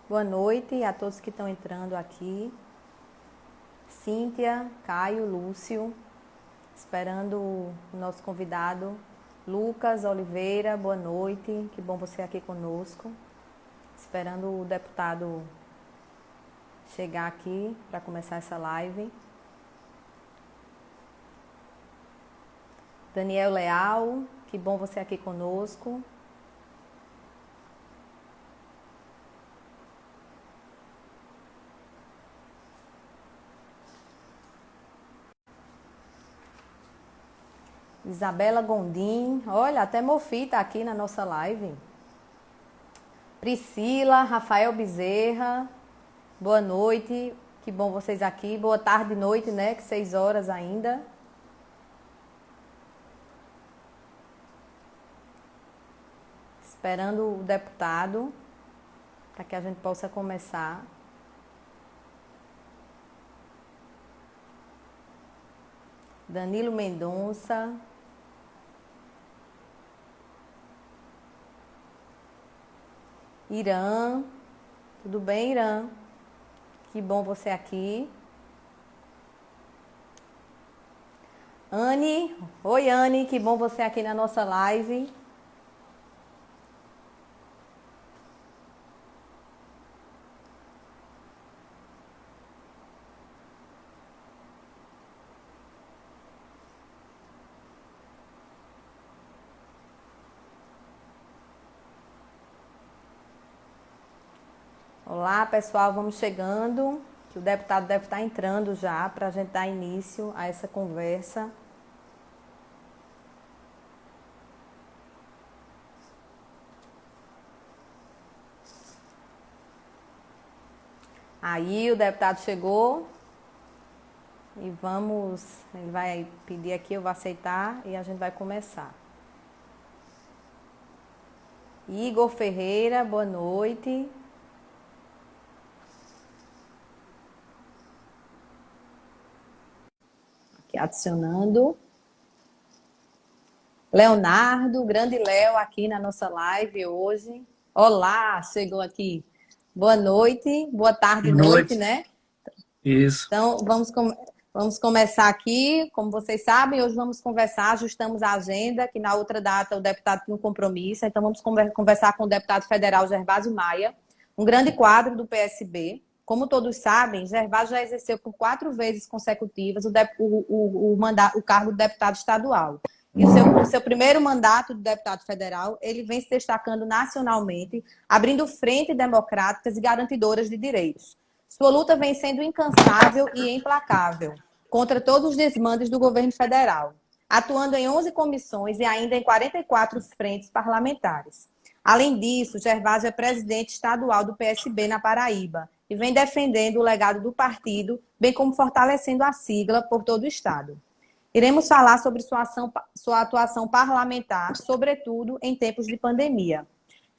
Boa noite a todos que estão entrando aqui. Cíntia, Caio, Lúcio, esperando o nosso convidado. Lucas Oliveira, boa noite. Que bom você aqui conosco. Esperando o deputado chegar aqui para começar essa live. Daniel Leal, que bom você aqui conosco. Isabela Gondim, olha, até Mofi tá aqui na nossa live. Priscila, Rafael Bezerra, boa noite, que bom vocês aqui. Boa tarde e noite, né, que 6 horas ainda. Esperando o deputado, para que a gente possa começar. Danilo Mendonça. Irã. Tudo bem, Irã? Que bom você aqui. Anne. Oi, Anne. Que bom você aqui na nossa live. Olá, pessoal, vamos chegando. O deputado deve estar entrando já para a gente dar início a essa conversa. Aí o deputado chegou e ele vai pedir aqui, eu vou aceitar e a gente vai começar. Igor Ferreira, boa noite. Aqui adicionando. Leonardo, grande Léo aqui na nossa live hoje. Olá, chegou aqui. Boa noite, boa tarde, Boa noite, noite. né? Isso. Então, vamos começar aqui. Como vocês sabem, hoje vamos conversar, ajustamos a agenda, que na outra data o deputado tinha um compromisso, então vamos conversar com o deputado federal Gervásio Maia, um grande quadro do PSB. Como todos sabem, Gervásio já exerceu por 4 vezes consecutivas o cargo de deputado estadual. E o seu primeiro mandato de deputado federal, ele vem se destacando nacionalmente, abrindo frentes democráticas e garantidoras de direitos. Sua luta vem sendo incansável e implacável contra todos os desmandes do governo federal, atuando em 11 comissões e ainda em 44 frentes parlamentares. Além disso, Gervásio é presidente estadual do PSB na Paraíba e vem defendendo o legado do partido, bem como fortalecendo a sigla por todo o estado. Iremos falar sobre sua atuação parlamentar, sobretudo em tempos de pandemia.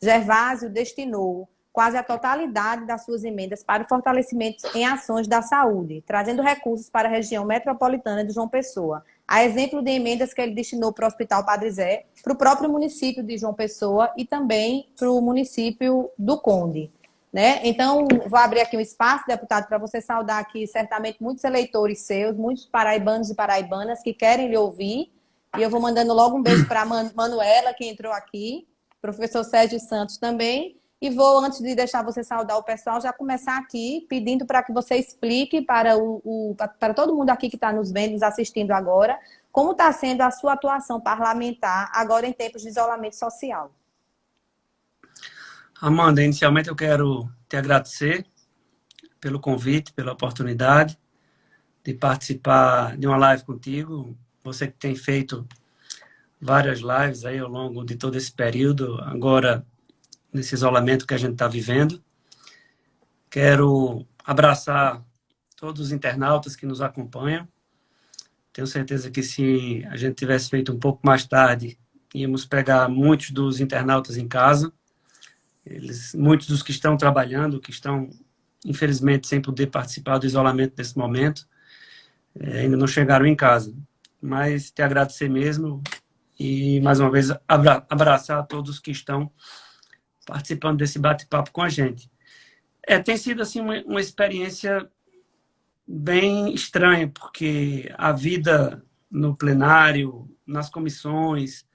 Gervásio destinou quase a totalidade das suas emendas para o fortalecimento em ações da saúde, trazendo recursos para a região metropolitana de João Pessoa. A exemplo de emendas que ele destinou para o Hospital Padre Zé, para o próprio município de João Pessoa e também para o município do Conde. Né? Então, vou abrir aqui um espaço, deputado, para você saudar aqui certamente muitos eleitores seus, muitos paraibanos e paraibanas que querem lhe ouvir. E eu vou mandando logo um beijo para a Manuela, que entrou aqui, professor Sérgio Santos também. E vou, antes de deixar você saudar o pessoal, já começar aqui pedindo para que você explique para todo mundo aqui que está nos vendo, nos assistindo agora, como está sendo a sua atuação parlamentar agora em tempos de isolamento social. Amanda, inicialmente eu quero te agradecer pelo convite, pela oportunidade de participar de uma live contigo. Você que tem feito várias lives aí ao longo de todo esse período, agora nesse isolamento que a gente está vivendo. Quero abraçar todos os internautas que nos acompanham. Tenho certeza que se a gente tivesse feito um pouco mais tarde, íamos pegar muitos dos internautas em casa. Muitos dos que estão trabalhando, que estão, infelizmente, sem poder participar do isolamento nesse momento, ainda não chegaram em casa. Mas te agradecer mesmo e, mais uma vez, abraçar a todos que estão participando desse bate-papo com a gente. Tem sido assim uma experiência bem estranha, porque a vida no plenário, nas comissões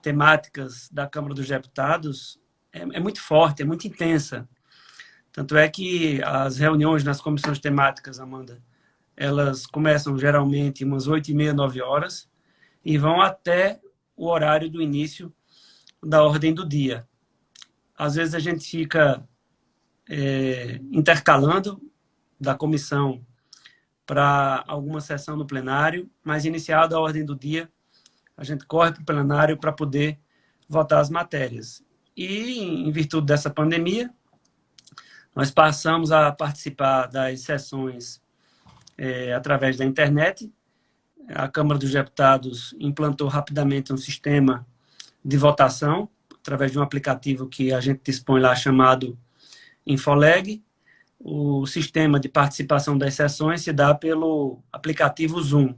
temáticas da Câmara dos Deputados é muito forte, é muito intensa. Tanto é que as reuniões nas comissões temáticas, Amanda, elas começam geralmente umas 8h30, 9 horas e vão até o horário do início da ordem do dia. Às vezes a gente fica intercalando da comissão para alguma sessão no plenário, mas iniciada a ordem do dia, a gente corre para o plenário para poder votar as matérias. E, em virtude dessa pandemia, nós passamos a participar das sessões através da internet. A Câmara dos Deputados implantou rapidamente um sistema de votação, através de um aplicativo que a gente dispõe lá chamado Infoleg. O sistema de participação das sessões se dá pelo aplicativo Zoom.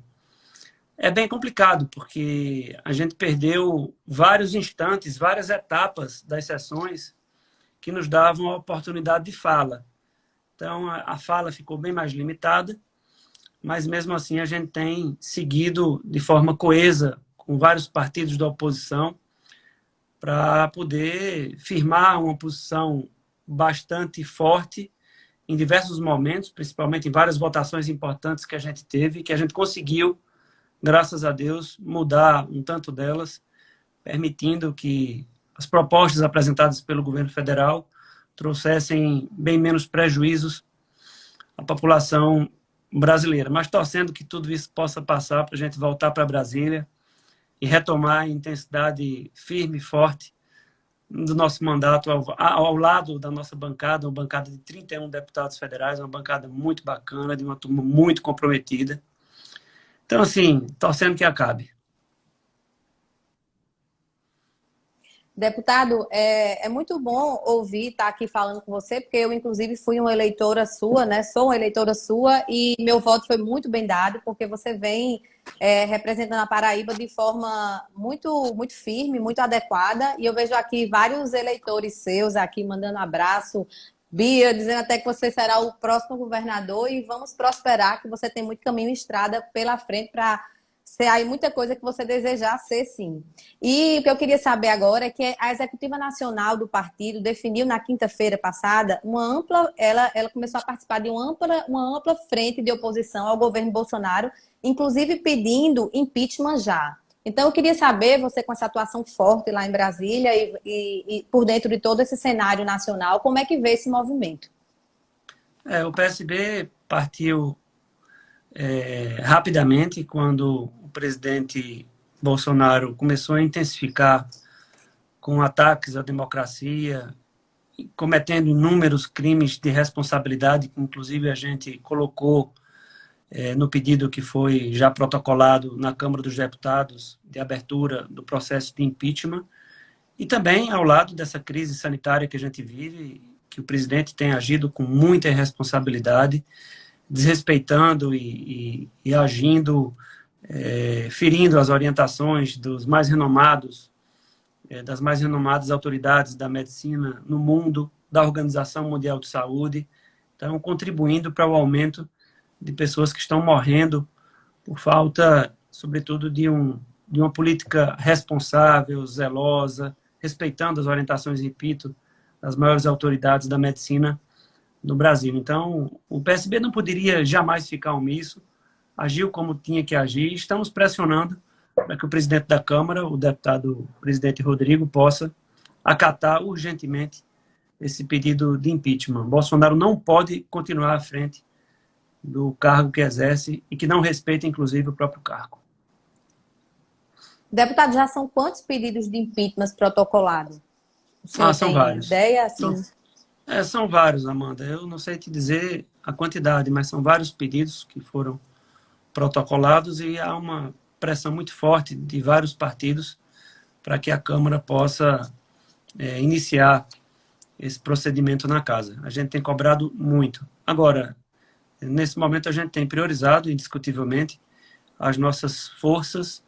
É bem complicado, porque a gente perdeu vários instantes, várias etapas das sessões que nos davam a oportunidade de fala. Então, a fala ficou bem mais limitada, mas mesmo assim a gente tem seguido de forma coesa com vários partidos da oposição para poder firmar uma posição bastante forte em diversos momentos, principalmente em várias votações importantes que a gente teve, que a gente conseguiu, graças a Deus, mudar um tanto delas, permitindo que as propostas apresentadas pelo governo federal trouxessem bem menos prejuízos à população brasileira. Mas torcendo que tudo isso possa passar para a gente voltar para Brasília e retomar a intensidade firme e forte do nosso mandato ao lado da nossa bancada, uma bancada de 31 deputados federais, uma bancada muito bacana, de uma turma muito comprometida. Então, assim, torcendo que acabe. Deputado, é muito bom ouvir estar aqui falando com você, porque eu, inclusive, fui uma eleitora sua, né? Sou uma eleitora sua e meu voto foi muito bem dado, porque você vem representando a Paraíba de forma muito, muito firme, muito adequada. E eu vejo aqui vários eleitores seus aqui mandando abraço, Bia, dizendo até que você será o próximo governador e vamos prosperar, que você tem muito caminho e estrada pela frente para ser aí muita coisa que você desejar ser, sim. E o que eu queria saber agora é que a Executiva Nacional do partido definiu na quinta-feira passada ela começou a participar de uma ampla frente de oposição ao governo Bolsonaro, inclusive pedindo impeachment já. Então, eu queria saber, você com essa atuação forte lá em Brasília e por dentro de todo esse cenário nacional, como é que vê esse movimento? O PSB partiu rapidamente quando o presidente Bolsonaro começou a intensificar com ataques à democracia, cometendo inúmeros crimes de responsabilidade, que inclusive a gente colocou no pedido que foi já protocolado na Câmara dos Deputados de abertura do processo de impeachment, e também ao lado dessa crise sanitária que a gente vive, que o presidente tem agido com muita irresponsabilidade, desrespeitando e agindo, ferindo as orientações dos mais renomados, das mais renomadas autoridades da medicina no mundo, da Organização Mundial de Saúde, então contribuindo para o aumento de pessoas que estão morrendo por falta, sobretudo, de uma política responsável, zelosa, respeitando as orientações, repito, das maiores autoridades da medicina no Brasil. Então, o PSB não poderia jamais ficar omisso, agiu como tinha que agir, estamos pressionando para que o presidente da Câmara, o deputado presidente Rodrigo, possa acatar urgentemente esse pedido de impeachment. Bolsonaro não pode continuar à frente do cargo que exerce e que não respeita, inclusive, o próprio cargo. Deputado, já são quantos pedidos de impeachment protocolados? São vários. Ideia, assim? São vários, Amanda. Eu não sei te dizer a quantidade, mas são vários pedidos que foram protocolados e há uma pressão muito forte de vários partidos para que a Câmara possa iniciar esse procedimento na casa. A gente tem cobrado muito. Agora, nesse momento a gente tem priorizado, indiscutivelmente, as nossas forças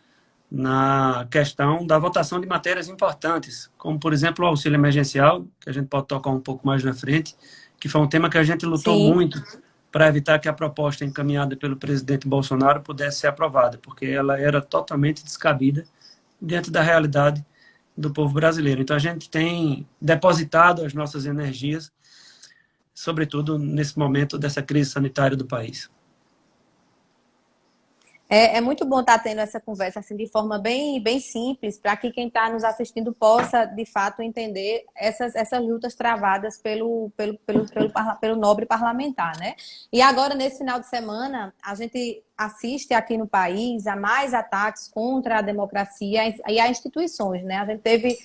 na questão da votação de matérias importantes, como, por exemplo, o auxílio emergencial, que a gente pode tocar um pouco mais na frente, que foi um tema que a gente lutou Sim. muito para evitar que a proposta encaminhada pelo presidente Bolsonaro pudesse ser aprovada, porque ela era totalmente descabida diante da realidade do povo brasileiro. Então, a gente tem depositado as nossas energias, sobretudo nesse momento dessa crise sanitária do país. É muito bom estar tendo essa conversa assim, de forma bem simples, para que quem está nos assistindo possa, de fato, entender essas lutas travadas pelo nobre parlamentar, né? E agora, nesse final de semana, a gente assiste aqui no país a mais ataques contra a democracia e as instituições, né? A gente teve...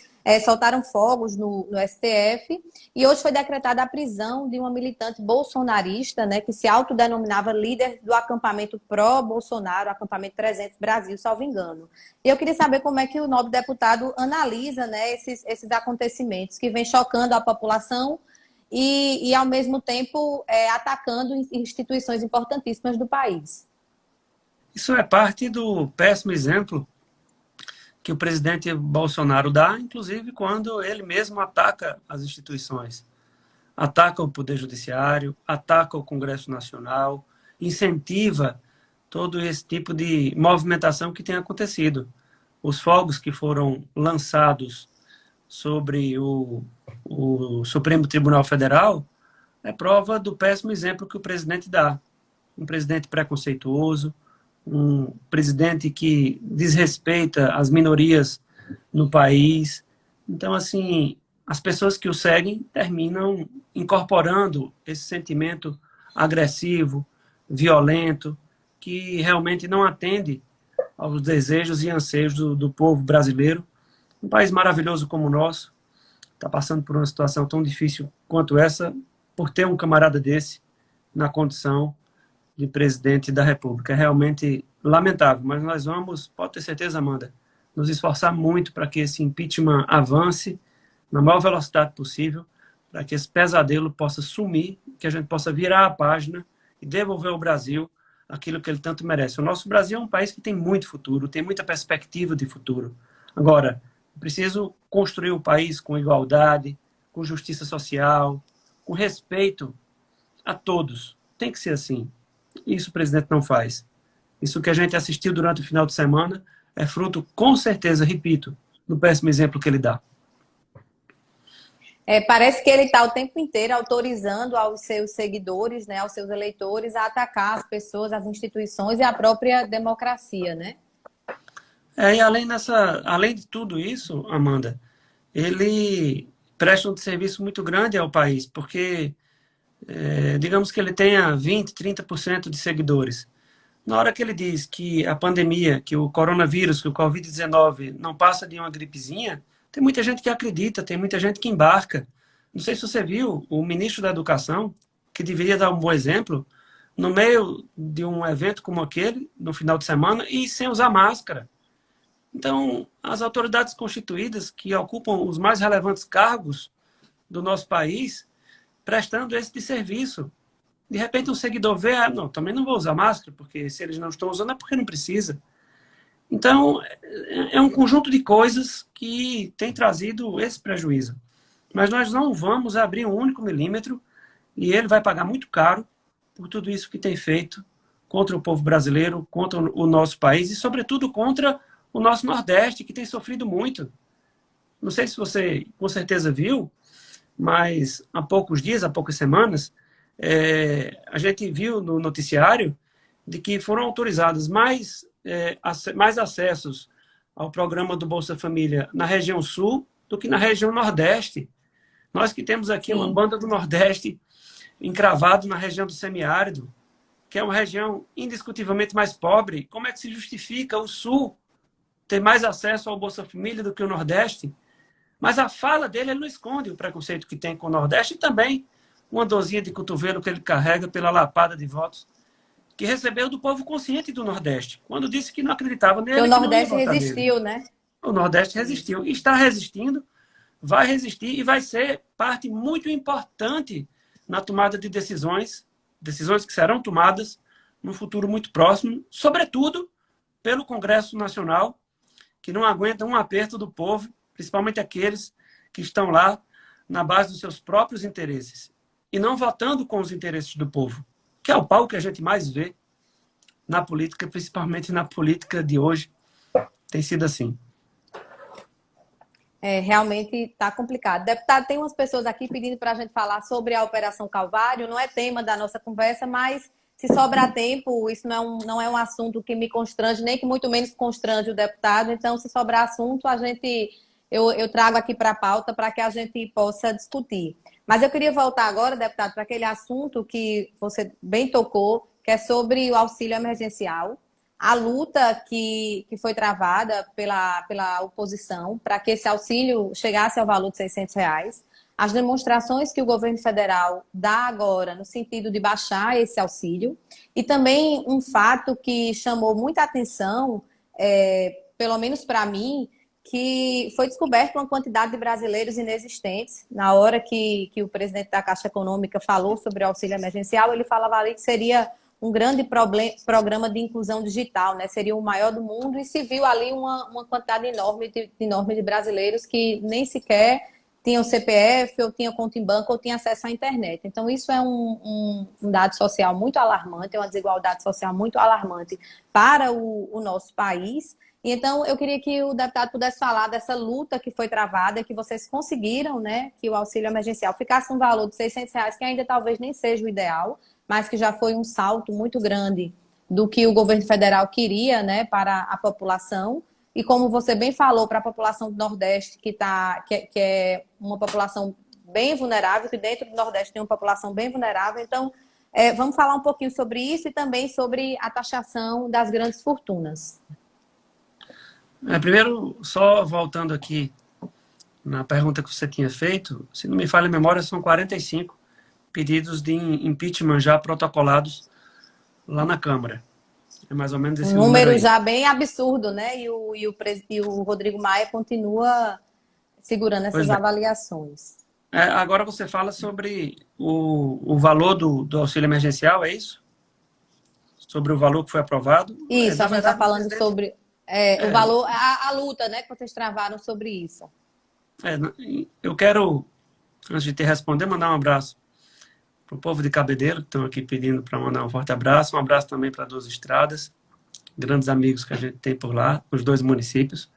soltaram fogos no STF e hoje foi decretada a prisão de uma militante bolsonarista, né, que se autodenominava líder do acampamento pró-Bolsonaro, acampamento 300 Brasil, salvo engano. E eu queria saber como é que o nobre deputado analisa, né, esses acontecimentos que vem chocando a população e ao mesmo tempo, atacando instituições importantíssimas do país. Isso é parte do péssimo exemplo que o presidente Bolsonaro dá, inclusive quando ele mesmo ataca as instituições. Ataca o Poder Judiciário, ataca o Congresso Nacional, incentiva todo esse tipo de movimentação que tem acontecido. Os fogos que foram lançados sobre o Supremo Tribunal Federal é prova do péssimo exemplo que o presidente dá. Um presidente preconceituoso, um presidente que desrespeita as minorias no país. Então, assim, as pessoas que o seguem terminam incorporando esse sentimento agressivo, violento, que realmente não atende aos desejos e anseios do povo brasileiro. Um país maravilhoso como o nosso está passando por uma situação tão difícil quanto essa, por ter um camarada desse na condição de presidente da República. É realmente lamentável, mas nós vamos, pode ter certeza, Amanda, nos esforçar muito para que esse impeachment avance na maior velocidade possível, para que esse pesadelo possa sumir, que a gente possa virar a página e devolver ao Brasil aquilo que ele tanto merece. O nosso Brasil é um país que tem muito futuro, tem muita perspectiva de futuro. Agora, é preciso construir o país com igualdade, com justiça social, com respeito a todos. Tem que ser assim. Isso o presidente não faz. Isso que a gente assistiu durante o final de semana é fruto, com certeza, repito, do péssimo exemplo que ele dá. Parece que ele está o tempo inteiro autorizando aos seus seguidores, né, aos seus eleitores, a atacar as pessoas, as instituições e a própria democracia, né? E além de tudo isso, Amanda, ele presta um serviço muito grande ao país, porque digamos que ele tenha 20, 30% de seguidores. Na hora que ele diz que a pandemia, que o coronavírus, que o Covid-19 não passa de uma gripezinha, tem muita gente que acredita, tem muita gente que embarca. Não sei se você viu o ministro da Educação, que deveria dar um bom exemplo, no meio de um evento como aquele, no final de semana, e sem usar máscara. Então, as autoridades constituídas, que ocupam os mais relevantes cargos do nosso país, prestando esse de serviço. De repente, um seguidor vê, não, também não vou usar máscara, porque se eles não estão usando é porque não precisa. Então, é um conjunto de coisas que tem trazido esse prejuízo. Mas nós não vamos abrir um único milímetro e ele vai pagar muito caro por tudo isso que tem feito contra o povo brasileiro, contra o nosso país e, sobretudo, contra o nosso Nordeste, que tem sofrido muito. Não sei se você, com certeza, viu, mas há poucos dias, há poucas semanas, a gente viu no noticiário de que foram autorizados mais acessos ao programa do Bolsa Família na região sul do que na região nordeste. Nós que temos aqui uma banda do Nordeste encravado na região do semiárido, que é uma região indiscutivelmente mais pobre, como é que se justifica o sul ter mais acesso ao Bolsa Família do que o Nordeste? Mas a fala dele, ele não esconde o preconceito que tem com o Nordeste e também uma dorzinha de cotovelo que ele carrega pela lapada de votos que recebeu do povo consciente do Nordeste, quando disse que não acreditava nele. O Nordeste resistiu, né? O Nordeste resistiu. E está resistindo, vai resistir e vai ser parte muito importante na tomada de decisões que serão tomadas no futuro muito próximo, sobretudo pelo Congresso Nacional, que não aguenta um aperto do povo, principalmente aqueles que estão lá na base dos seus próprios interesses. e não votando com os interesses do povo, que é o pau que a gente mais vê na política, principalmente na política de hoje. Tem sido assim. Realmente está complicado. Deputado, tem umas pessoas aqui pedindo para a gente falar sobre a Operação Calvário, não é tema da nossa conversa, mas se sobrar tempo, isso não é um assunto que me constrange, nem que muito menos constrange o deputado, então se sobrar assunto, eu trago aqui para a pauta para que a gente possa discutir. Mas eu queria voltar agora, deputado, para aquele assunto que você bem tocou, que é sobre o auxílio emergencial. A luta que foi travada pela oposição para que esse auxílio chegasse ao valor de R$ 600, as demonstrações que o governo federal dá agora no sentido de baixar esse auxílio, e também um fato que chamou muita atenção, pelo menos para mim, que foi descoberta uma quantidade de brasileiros inexistentes. Na hora que o presidente da Caixa Econômica falou sobre o auxílio emergencial, ele falava ali que seria um grande programa de inclusão digital, né? Seria o maior do mundo, e se viu ali uma quantidade enorme de brasileiros que nem sequer tinham CPF, ou tinham conta em banco, ou tinham acesso à internet. Então, isso é um dado social muito alarmante, é uma desigualdade social muito alarmante para o nosso país. E então, eu queria que o deputado pudesse falar dessa luta que foi travada, que vocês conseguiram, né, que o auxílio emergencial ficasse um valor de R$ 600, que ainda talvez nem seja o ideal, mas que já foi um salto muito grande do que o governo federal queria, né, para a população. E como você bem falou, para a população do Nordeste, que é uma população bem vulnerável, que dentro do Nordeste tem uma população bem vulnerável. Então, vamos falar um pouquinho sobre isso e também sobre a taxação das grandes fortunas. Primeiro, só voltando aqui na pergunta que você tinha feito, se não me falha a memória, são 45 pedidos de impeachment já protocolados lá na Câmara. É mais ou menos esse número aí. Já bem absurdo, né? E o Rodrigo Maia continua segurando essas avaliações. Agora você fala sobre o valor do auxílio emergencial, é isso? Sobre o valor que foi aprovado? Isso, a gente está falando sobre o valor, a luta, né, que vocês travaram sobre isso. Eu quero, antes de te responder, mandar um abraço para o povo de Cabedelo, que estão aqui pedindo para mandar um forte abraço. Um abraço também para Duas Estradas, grandes amigos que a gente tem por lá, os dois municípios.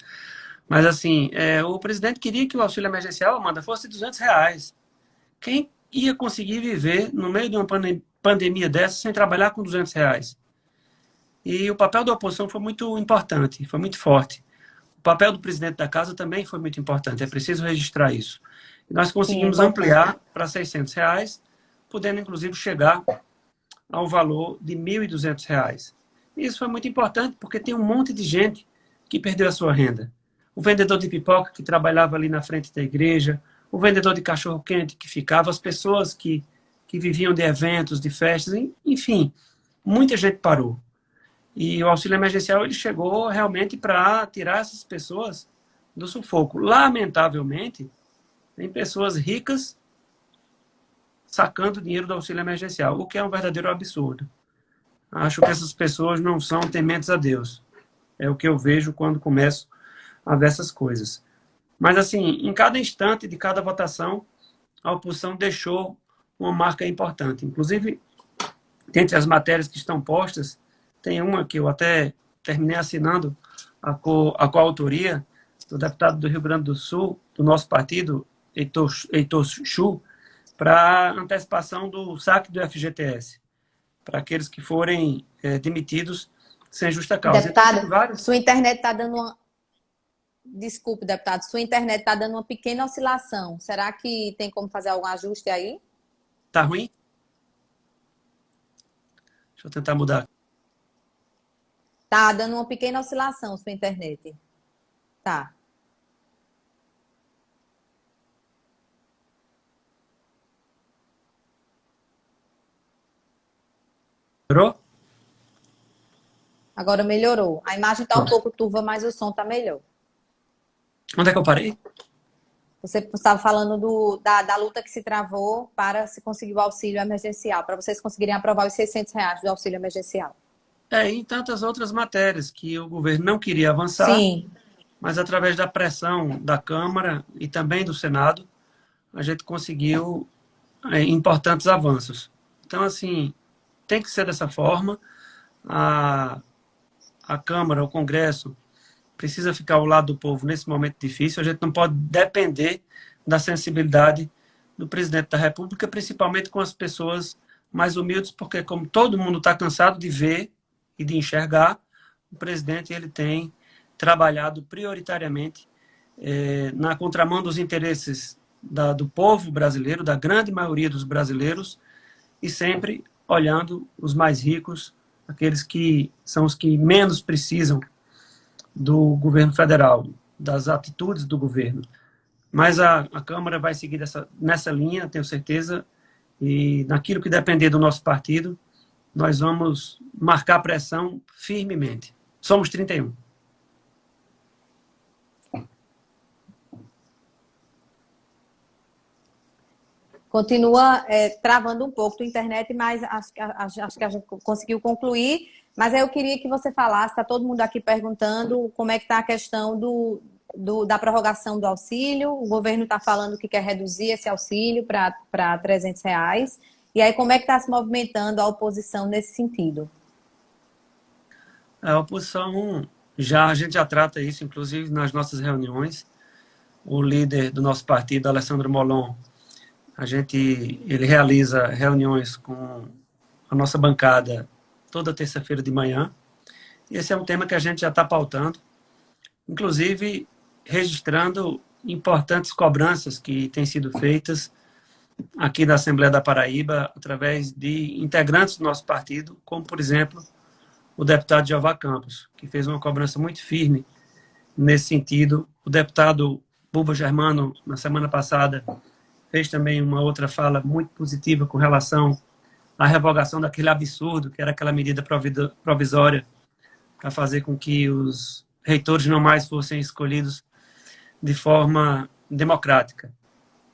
Mas, assim, o presidente queria que o auxílio emergencial, Amanda, fosse R$ 200. Quem ia conseguir viver no meio de uma pandemia dessa sem trabalhar com R$ 200? E o papel da oposição foi muito importante, foi muito forte. O papel do presidente da casa também foi muito importante, é preciso registrar isso. E nós conseguimos ampliar para R$ 600, podendo, inclusive, chegar ao valor de R$ 1.200. Isso foi muito importante, porque tem um monte de gente que perdeu a sua renda. O vendedor de pipoca que trabalhava ali na frente da igreja, o vendedor de cachorro-quente que ficava, as pessoas que viviam de eventos, de festas, enfim, muita gente parou. E o auxílio emergencial ele chegou realmente para tirar essas pessoas do sufoco. Lamentavelmente, tem pessoas ricas sacando dinheiro do auxílio emergencial, o que é um verdadeiro absurdo. Acho que essas pessoas não são tementes a Deus. É o que eu vejo quando começo a ver essas coisas. Mas, assim, em cada instante de cada votação, a oposição deixou uma marca importante. Inclusive, dentre as matérias que estão postas, tem uma que eu até terminei assinando a coautoria do deputado do Rio Grande do Sul, do nosso partido, Heitor Chu, para antecipação do saque do FGTS, para aqueles que forem demitidos sem justa causa. Deputado, então, sua internet está dando uma... Desculpe, deputado, sua internet está dando uma pequena oscilação. Será que tem como fazer algum ajuste aí? Tá ruim? Deixa eu tentar mudar. Tá dando uma pequena oscilação sua internet. Tá. Melhorou? Agora melhorou. A imagem está um pouco turva, mas o som está melhor. Onde é que eu parei? Você estava falando da luta que se travou para se conseguir o auxílio emergencial, para vocês conseguirem aprovar os R$ 600 do auxílio emergencial. E tantas outras matérias que o governo não queria avançar, sim, mas através da pressão da Câmara e também do Senado, a gente conseguiu importantes avanços. Então, assim, tem que ser dessa forma. A Câmara, o Congresso, precisa ficar ao lado do povo nesse momento difícil. A gente não pode depender da sensibilidade do presidente da República, principalmente com as pessoas mais humildes, porque como todo mundo está cansado de ver e de enxergar, o presidente ele tem trabalhado prioritariamente na contramão dos interesses do povo brasileiro, da grande maioria dos brasileiros, e sempre olhando os mais ricos, aqueles que são os que menos precisam do governo federal, das atitudes do governo. Mas a Câmara vai seguir nessa linha, tenho certeza, e naquilo que depender do nosso partido, nós vamos marcar pressão firmemente. Somos 31. Continua travando um pouco a internet, mas acho que a gente conseguiu concluir. Mas eu queria que você falasse, está todo mundo aqui perguntando como é que está a questão da prorrogação do auxílio. O governo está falando que quer reduzir esse auxílio para R$300. E aí, como é que está se movimentando a oposição nesse sentido? A oposição, a gente já trata isso, inclusive, nas nossas reuniões. O líder do nosso partido, Alessandro Molon, ele realiza reuniões com a nossa bancada toda terça-feira de manhã. E esse é um tema que a gente já está pautando, inclusive registrando importantes cobranças que têm sido feitas aqui na Assembleia da Paraíba, através de integrantes do nosso partido, como, por exemplo, o deputado Jeová Campos, que fez uma cobrança muito firme nesse sentido. O deputado Buba Germano, na semana passada, fez também uma outra fala muito positiva com relação à revogação daquele absurdo, que era aquela medida provisória para fazer com que os reitores não mais fossem escolhidos de forma democrática.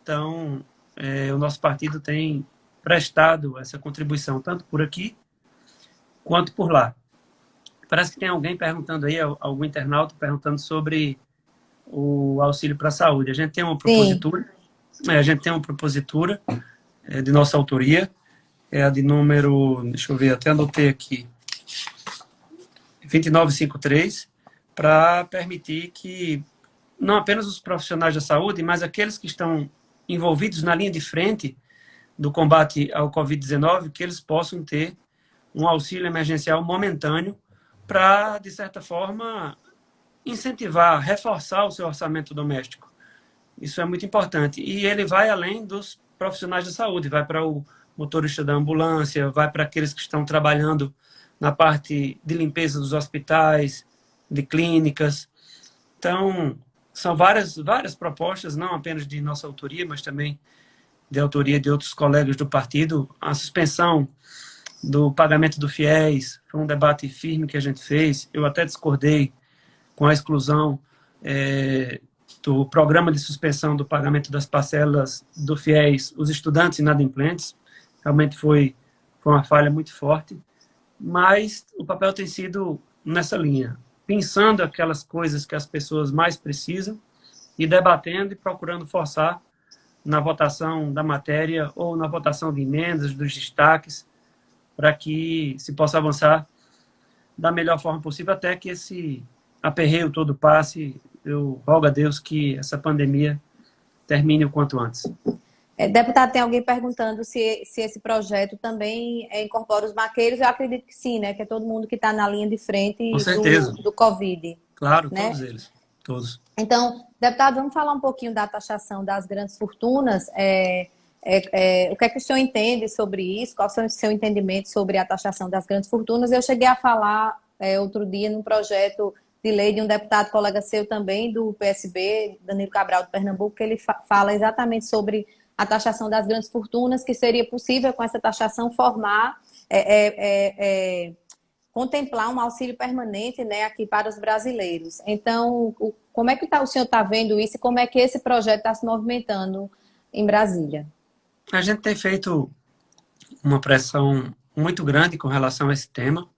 Então, o nosso partido tem prestado essa contribuição, tanto por aqui quanto por lá. Parece que tem alguém perguntando aí, algum internauta perguntando sobre o auxílio para a saúde. A gente tem uma propositura, de nossa autoria, é a de número, deixa eu ver, até anotei aqui, 2953, para permitir que não apenas os profissionais da saúde, mas aqueles que estão envolvidos na linha de frente do combate ao Covid-19, que eles possam ter um auxílio emergencial momentâneo para, de certa forma, incentivar, reforçar o seu orçamento doméstico. Isso é muito importante. E ele vai além dos profissionais da saúde, vai para o motorista da ambulância, vai para aqueles que estão trabalhando na parte de limpeza dos hospitais, de clínicas. Então, são várias propostas, não apenas de nossa autoria, mas também de autoria de outros colegas do partido. A suspensão do pagamento do FIES foi um debate firme que a gente fez. Eu até discordei com a exclusão do programa de suspensão do pagamento das parcelas do FIES, os estudantes inadimplentes. Realmente foi uma falha muito forte, mas o papel tem sido nessa linha, pensando aquelas coisas que as pessoas mais precisam e debatendo e procurando forçar na votação da matéria ou na votação de emendas, dos destaques, para que se possa avançar da melhor forma possível até que esse aperreio todo passe. Eu rogo a Deus que essa pandemia termine o quanto antes. Deputado, tem alguém perguntando se esse projeto também incorpora os maqueiros. Eu acredito que sim, né? Que é todo mundo que está na linha de frente do Covid. Claro, né? Todos eles. Todos. Então, deputado, vamos falar um pouquinho da taxação das grandes fortunas. O que é que o senhor entende sobre isso? Qual é o seu entendimento sobre a taxação das grandes fortunas? Eu cheguei a falar outro dia num projeto de lei de um deputado colega seu também, do PSB, Danilo Cabral, de Pernambuco, que ele fala exatamente sobre a taxação das grandes fortunas, que seria possível com essa taxação contemplar um auxílio permanente, né, aqui para os brasileiros. Então, como é que o senhor está vendo isso e como é que esse projeto está se movimentando em Brasília? A gente tem feito uma pressão muito grande com relação a esse tema.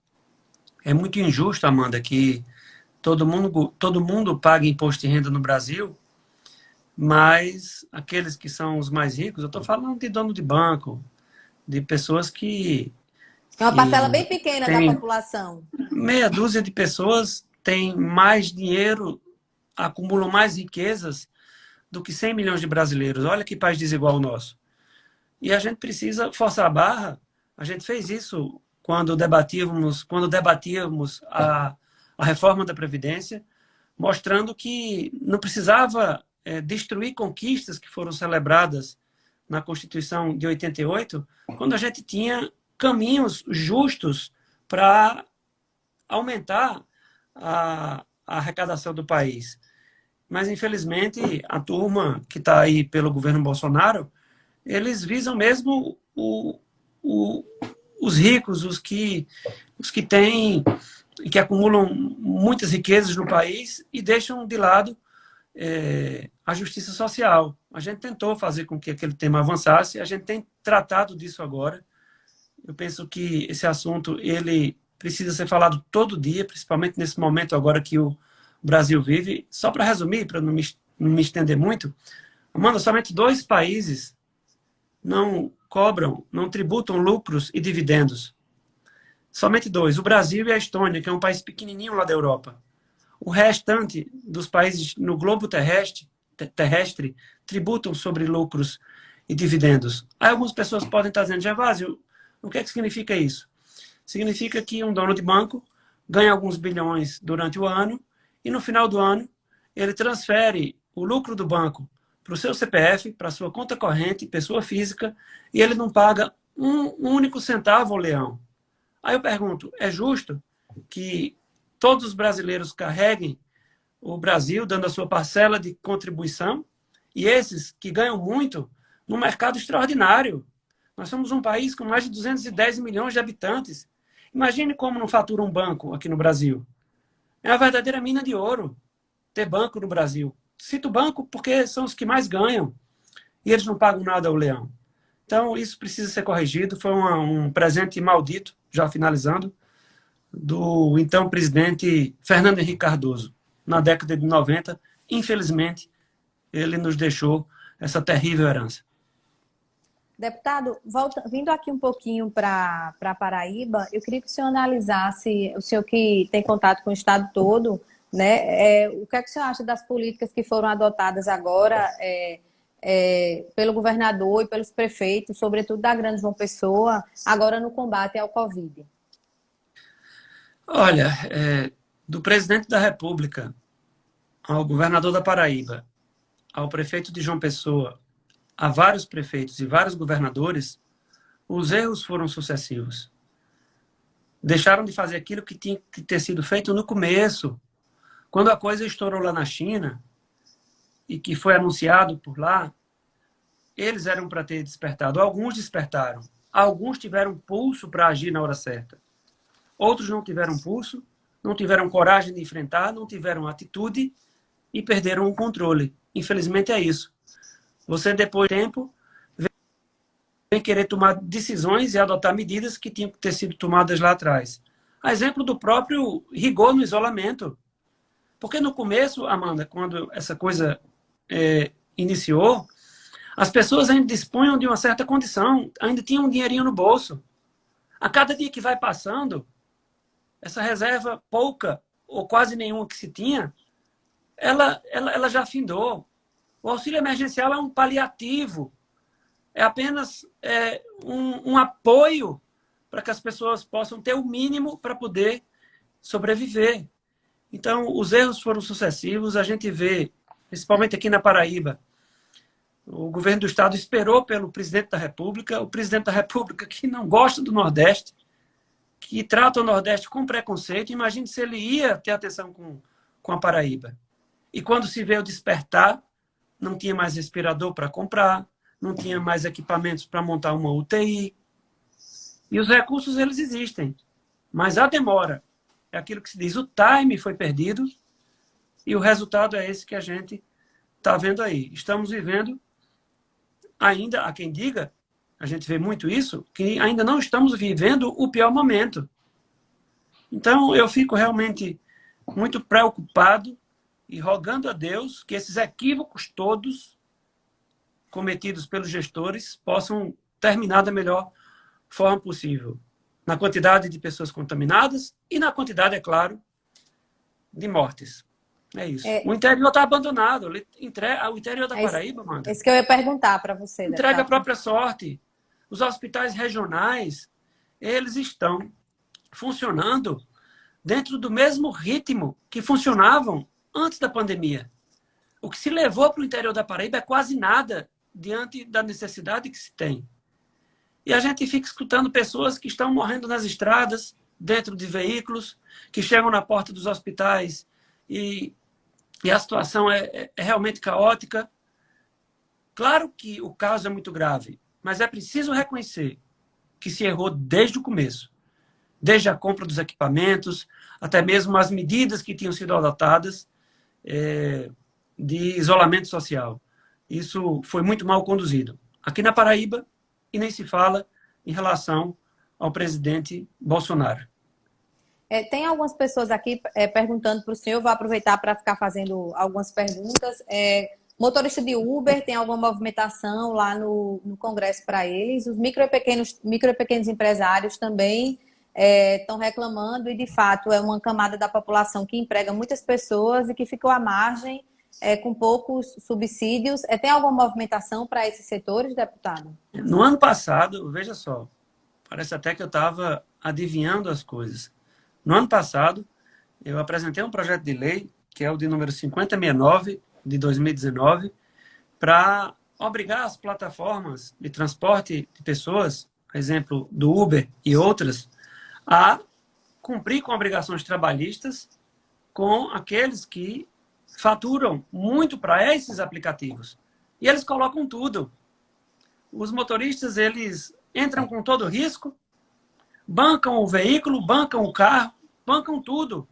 É muito injusto, Amanda, que todo mundo paga imposto de renda no Brasil, mas aqueles que são os mais ricos, eu estou falando de dono de banco, de pessoas É uma que parcela bem pequena da têm população. meia dúzia de pessoas têm mais dinheiro, acumulam mais riquezas do que 100 milhões de brasileiros. Olha que país desigual o nosso. E a gente precisa forçar a barra. A gente fez isso quando debatíamos a reforma da Previdência, mostrando que não precisava destruir conquistas que foram celebradas na Constituição de 88, quando a gente tinha caminhos justos para aumentar a arrecadação do país. Mas, infelizmente, a turma que está aí pelo governo Bolsonaro, eles visam mesmo os ricos, os que têm, que acumulam muitas riquezas no país e deixam de lado a justiça social. A gente tentou fazer com que aquele tema avançasse, a gente tem tratado disso agora. Eu penso que esse assunto ele precisa ser falado todo dia, principalmente nesse momento agora que o Brasil vive. Só para resumir, para não me estender muito, Amanda, somente 2 países não tributam lucros e dividendos. Somente 2, o Brasil e a Estônia, que é um país pequenininho lá da Europa. O restante dos países no globo terrestre tributam sobre lucros e dividendos. Aí algumas pessoas podem estar dizendo, Gervásio, o que é que significa isso? Significa que um dono de banco ganha alguns bilhões durante o ano e no final do ano ele transfere o lucro do banco para o seu CPF, para a sua conta corrente, pessoa física, e ele não paga um único centavo ao leão. Aí eu pergunto, é justo que todos os brasileiros carreguem o Brasil, dando a sua parcela de contribuição, e esses que ganham muito, num mercado extraordinário? Nós somos um país com mais de 210 milhões de habitantes. Imagine como não fatura um banco aqui no Brasil. É uma verdadeira mina de ouro ter banco no Brasil. Cito banco porque são os que mais ganham e eles não pagam nada ao leão. Então, isso precisa ser corrigido. Foi um presente maldito, já finalizando, do então presidente Fernando Henrique Cardoso. Na década de 90, infelizmente, ele nos deixou essa terrível herança. Deputado, vindo aqui um pouquinho para Paraíba, eu queria que o senhor analisasse, o senhor que tem contato com o estado todo, né? O que é que o senhor acha das políticas que foram adotadas agora pelo governador e pelos prefeitos, sobretudo da Grande João Pessoa, agora no combate ao Covid? Olha, do presidente da República ao governador da Paraíba, ao prefeito de João Pessoa, a vários prefeitos e vários governadores, os erros foram sucessivos. Deixaram de fazer aquilo que tinha que ter sido feito no começo. Quando a coisa estourou lá na China, e que foi anunciado por lá, eles eram para ter despertado. Alguns despertaram. Alguns tiveram pulso para agir na hora certa. Outros não tiveram pulso, não tiveram coragem de enfrentar, não tiveram atitude e perderam o controle. Infelizmente é isso. Você, depois de tempo, vem querer tomar decisões e adotar medidas que tinham que ter sido tomadas lá atrás. A exemplo do próprio rigor no isolamento. Porque no começo, Amanda, quando essa coisa iniciou, as pessoas ainda dispunham de uma certa condição, ainda tinham um dinheirinho no bolso. A cada dia que vai passando, essa reserva pouca ou quase nenhuma que se tinha, ela já findou. O auxílio emergencial é um paliativo, é apenas um apoio para que as pessoas possam ter o mínimo para poder sobreviver. Então, os erros foram sucessivos, a gente vê, principalmente aqui na Paraíba, o governo do estado esperou pelo presidente da República, o presidente da República que não gosta do Nordeste, que trata o Nordeste com preconceito. Imagine se ele ia ter atenção com a Paraíba. E quando se veio despertar, não tinha mais respirador para comprar, não tinha mais equipamentos para montar uma UTI. E os recursos, eles existem. Mas a demora, é aquilo que se diz, o time foi perdido e o resultado é esse que a gente está vendo aí. Estamos vivendo ainda, há quem diga, a gente vê muito isso, que ainda não estamos vivendo o pior momento. Então, eu fico realmente muito preocupado e rogando a Deus que esses equívocos todos cometidos pelos gestores possam terminar da melhor forma possível. Na quantidade de pessoas contaminadas e na quantidade, é claro, de mortes. É isso. O interior está abandonado. O interior da Paraíba, Amanda. É isso que eu ia perguntar para você. Entrega a própria sorte. Os hospitais regionais, eles estão funcionando dentro do mesmo ritmo que funcionavam antes da pandemia. O que se levou para o interior da Paraíba é quase nada diante da necessidade que se tem. E a gente fica escutando pessoas que estão morrendo nas estradas, dentro de veículos, que chegam na porta dos hospitais e a situação é realmente caótica. Claro que o caso é muito grave, mas é preciso reconhecer que se errou desde o começo. Desde a compra dos equipamentos, até mesmo as medidas que tinham sido adotadas de isolamento social. Isso foi muito mal conduzido. Aqui na Paraíba, e nem se fala em relação ao presidente Bolsonaro. Tem algumas pessoas aqui perguntando para o senhor, eu vou aproveitar para ficar fazendo algumas perguntas. Motorista de Uber, tem alguma movimentação lá no Congresso para eles? Os micro e pequenos empresários também estão reclamando e, de fato, é uma camada da população que emprega muitas pessoas e que ficou à margem com poucos subsídios. Tem alguma movimentação para esses setores, deputado? No ano passado, veja só, parece até que eu estava adivinhando as coisas. No ano passado, eu apresentei um projeto de lei, que é o de número 5069, de 2019, para obrigar as plataformas de transporte de pessoas, por exemplo, do Uber e outras, a cumprir com obrigações trabalhistas com aqueles que faturam muito para esses aplicativos. E eles colocam tudo. Os motoristas, eles entram com todo o risco, bancam o veículo, bancam o carro, bancam tudo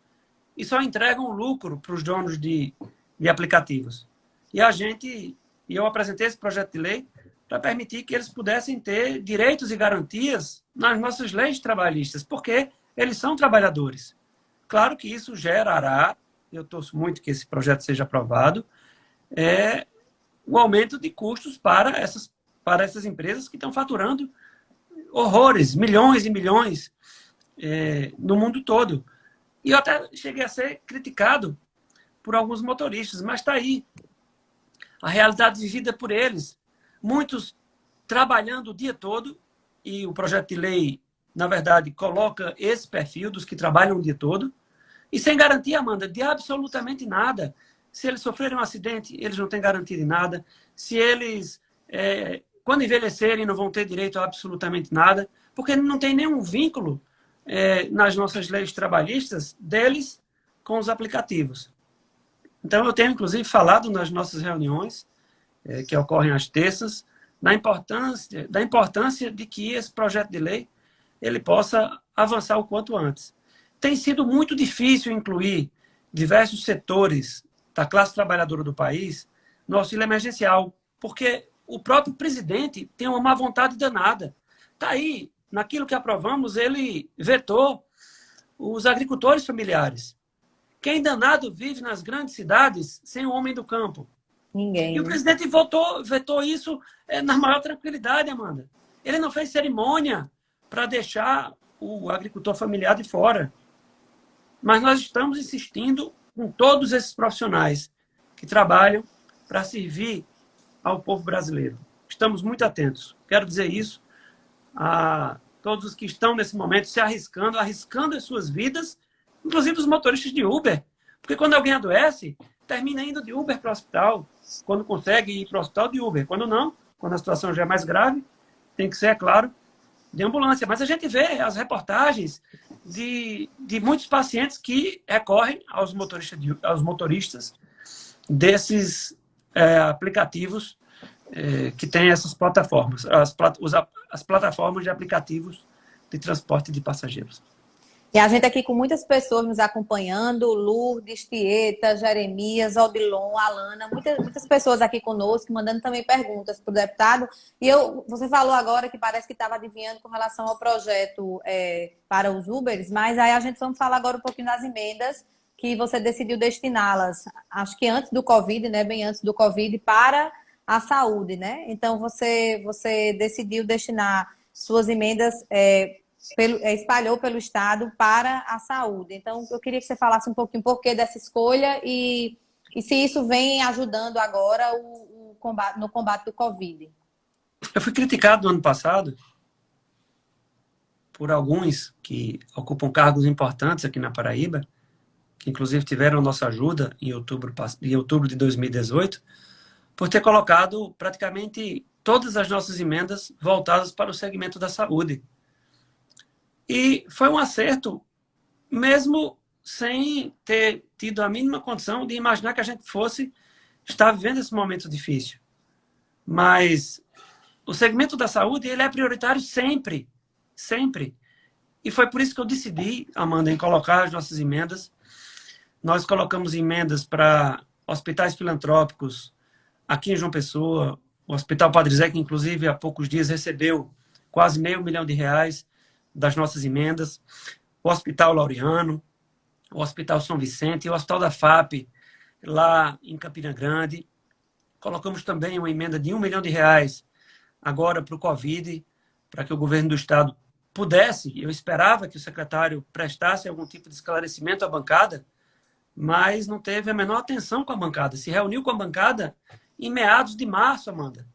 e só entregam o lucro para os donos de aplicativos. E eu apresentei esse projeto de lei para permitir que eles pudessem ter direitos e garantias nas nossas leis trabalhistas, porque eles são trabalhadores. Claro que isso gerará, eu torço muito que esse projeto seja aprovado, o aumento de custos para essas empresas que estão faturando horrores, milhões e milhões no mundo todo. E eu até cheguei a ser criticado por alguns motoristas, mas está aí a realidade vivida por eles. Muitos trabalhando o dia todo, e o projeto de lei, na verdade, coloca esse perfil dos que trabalham o dia todo, e sem garantia, Amanda, de absolutamente nada. Se eles sofrerem um acidente, eles não têm garantia de nada. Se eles, quando envelhecerem, não vão ter direito a absolutamente nada, porque não tem nenhum vínculo nas nossas leis trabalhistas deles com os aplicativos. Então, eu tenho, inclusive, falado nas nossas reuniões, que ocorrem às terças, da importância de que esse projeto de lei ele possa avançar o quanto antes. Tem sido muito difícil incluir diversos setores da classe trabalhadora do país no auxílio emergencial, porque o próprio presidente tem uma má vontade danada. Está aí, naquilo que aprovamos, ele vetou os agricultores familiares. Quem danado vive nas grandes cidades sem o homem do campo? Ninguém. E o presidente vetou isso na maior tranquilidade, Amanda. Ele não fez cerimônia para deixar o agricultor familiar de fora. Mas nós estamos insistindo com todos esses profissionais que trabalham para servir ao povo brasileiro. Estamos muito atentos. Quero dizer isso a todos os que estão nesse momento se arriscando as suas vidas, inclusive os motoristas de Uber. Porque quando alguém adoece, termina indo de Uber para o hospital. Quando consegue ir para o hospital, de Uber. Quando não, quando a situação já é mais grave, tem que ser, é claro, de ambulância. Mas a gente vê as reportagens de muitos pacientes que recorrem aos motoristas desses aplicativos que têm essas plataformas, as plataformas de aplicativos de transporte de passageiros. E a gente aqui com muitas pessoas nos acompanhando, Lourdes, Tieta, Jeremias, Odilon, Alana, muitas pessoas aqui conosco, mandando também perguntas para o deputado. E você falou agora que parece que estava adivinhando com relação ao projeto para os Ubers, mas aí a gente vamos falar agora um pouquinho das emendas que você decidiu destiná-las, acho que antes do Covid, né? Bem antes do Covid, para a saúde, né? Então, você decidiu destinar suas emendas, espalhou pelo Estado para a saúde. Então, eu queria que você falasse um pouquinho por que dessa escolha e se isso vem ajudando agora no combate do Covid. Eu fui criticado no ano passado por alguns que ocupam cargos importantes aqui na Paraíba, que inclusive tiveram nossa ajuda em outubro de 2018, por ter colocado praticamente todas as nossas emendas voltadas para o segmento da saúde. E foi um acerto, mesmo sem ter tido a mínima condição de imaginar que a gente fosse estar vivendo esse momento difícil. Mas o segmento da saúde, ele é prioritário sempre, sempre. E foi por isso que eu decidi, Amanda, em colocar as nossas emendas. Nós colocamos emendas para hospitais filantrópicos aqui em João Pessoa, o Hospital Padre Zé, que inclusive há poucos dias recebeu quase R$500 mil das nossas emendas, o Hospital Laureano, o Hospital São Vicente e o Hospital da FAP, lá em Campina Grande. Colocamos também uma emenda de R$1 milhão agora para o Covid, para que o governo do Estado pudesse, eu esperava que o secretário prestasse algum tipo de esclarecimento à bancada, mas não teve a menor atenção com a bancada. Se reuniu com a bancada em meados de março, Amanda.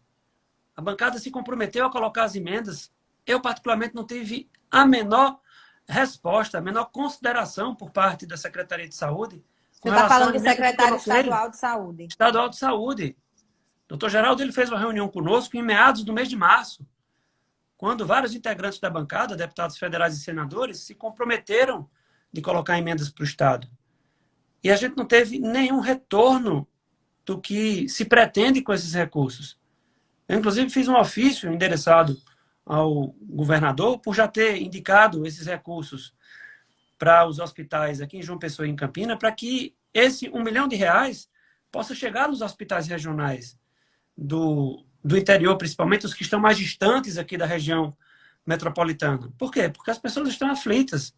A bancada se comprometeu a colocar as emendas. Eu, particularmente, não tive a menor resposta, a menor consideração por parte da Secretaria de Saúde. Você está falando do secretário estadual de saúde. Estadual de Saúde. O doutor Geraldo, ele fez uma reunião conosco em meados do mês de março, quando vários integrantes da bancada, deputados federais e senadores, se comprometeram de colocar emendas para o Estado. E a gente não teve nenhum retorno do que se pretende com esses recursos. Eu, inclusive, fiz um ofício endereçado ao governador por já ter indicado esses recursos para os hospitais aqui em João Pessoa e em Campina, para que esse R$1 milhão possa chegar nos hospitais regionais do interior, principalmente os que estão mais distantes aqui da região metropolitana. Por quê? Porque as pessoas estão aflitas.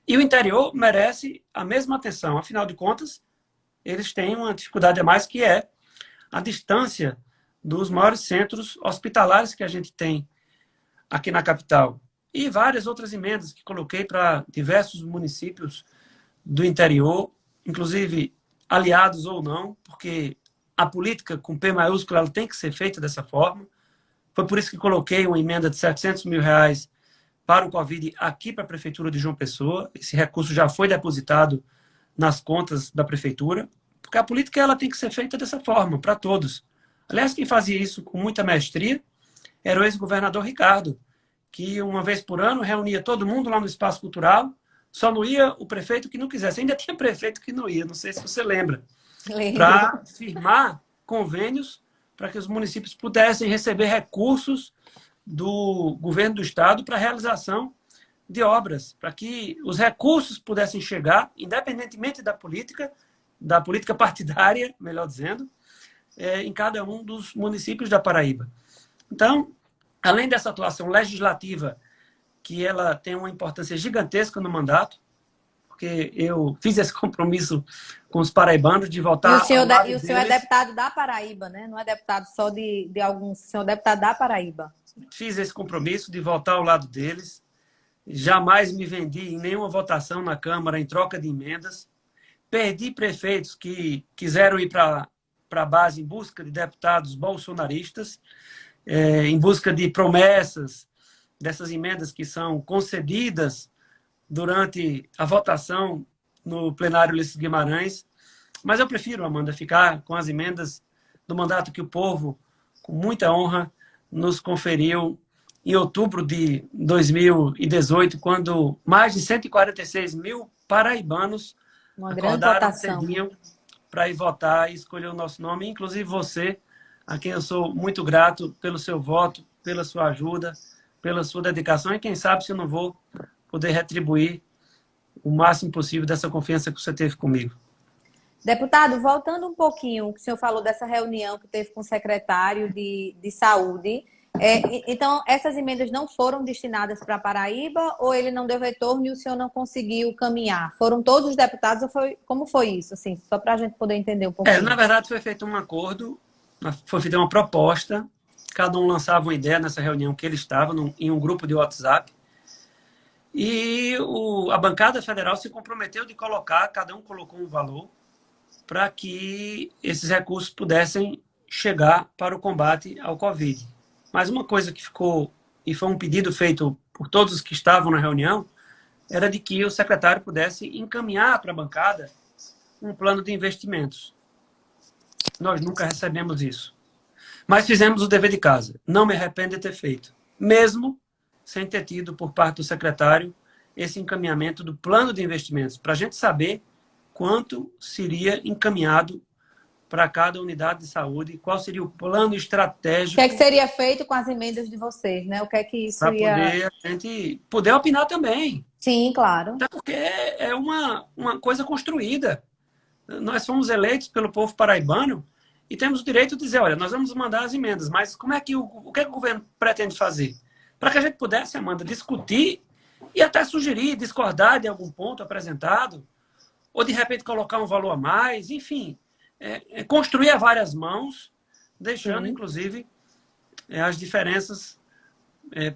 E o interior merece a mesma atenção. Afinal de contas, eles têm uma dificuldade a mais, que é a distância dos maiores centros hospitalares que a gente tem aqui na capital. E várias outras emendas que coloquei para diversos municípios do interior, inclusive aliados ou não, porque a política com P maiúsculo ela tem que ser feita dessa forma. Foi por isso que coloquei uma emenda de R$700 mil para o Covid aqui para a Prefeitura de João Pessoa. Esse recurso já foi depositado nas contas da Prefeitura, porque a política ela tem que ser feita dessa forma, para todos. Aliás, quem fazia isso com muita mestria era o ex-governador Ricardo, que uma vez por ano reunia todo mundo lá no Espaço Cultural, só não ia o prefeito que não quisesse. Ainda tinha prefeito que não ia, não sei se você lembra. Para firmar convênios para que os municípios pudessem receber recursos do governo do Estado para a realização de obras, para que os recursos pudessem chegar, independentemente da política partidária, melhor dizendo, em cada um dos municípios da Paraíba. Então, além dessa atuação legislativa, que ela tem uma importância gigantesca no mandato, porque eu fiz esse compromisso com os paraibanos de voltar... E o senhor é deputado da Paraíba, né? Não é deputado só de alguns... O senhor é deputado da Paraíba. Fiz esse compromisso de voltar ao lado deles. Jamais me vendi em nenhuma votação na Câmara em troca de emendas. Perdi prefeitos que quiseram ir para a base em busca de deputados bolsonaristas, em busca de promessas dessas emendas que são concedidas durante a votação no plenário Ulisses Guimarães. Mas eu prefiro, Amanda, ficar com as emendas do mandato que o povo, com muita honra, nos conferiu em outubro de 2018, quando mais de 146 mil paraibanos acordaram cedinho para ir votar e escolher o nosso nome, inclusive você, a quem eu sou muito grato pelo seu voto, pela sua ajuda, pela sua dedicação, e quem sabe se eu não vou poder retribuir o máximo possível dessa confiança que você teve comigo. Deputado, voltando um pouquinho, o que o senhor falou dessa reunião que teve com o secretário de Saúde, Então, essas emendas não foram destinadas para Paraíba ou ele não deu retorno e o senhor não conseguiu caminhar? Foram todos os deputados ou como foi isso? Assim, só para a gente poder entender um Na pouquinho. verdade, foi feito um acordo, foi feita uma proposta, cada um lançava uma ideia nessa reunião que ele estava, em um grupo de WhatsApp, e a bancada federal se comprometeu de colocar, cada um colocou um valor, para que esses recursos pudessem chegar para o combate ao Covid. Mas uma coisa que ficou, e foi um pedido feito por todos os que estavam na reunião, era de que o secretário pudesse encaminhar para a bancada um plano de investimentos. Nós nunca recebemos isso. Mas fizemos o dever de casa. Não me arrependo de ter feito. Mesmo sem ter tido, por parte do secretário, esse encaminhamento do plano de investimentos, para a gente saber quanto seria encaminhado para cada unidade de saúde, qual seria o plano O estratégico que é que seria feito com as emendas de vocês, né? O que é que isso para ia... poder a gente poder opinar também. Sim, claro. Até porque é uma coisa construída. Nós fomos eleitos pelo povo paraibano e temos o direito de dizer, olha, nós vamos mandar as emendas, mas como é que o que é que o governo pretende fazer? Para que a gente pudesse, Amanda, discutir e até sugerir, discordar de algum ponto apresentado, ou de repente colocar um valor a mais, enfim, construir a várias mãos, deixando, Sim. inclusive, as diferenças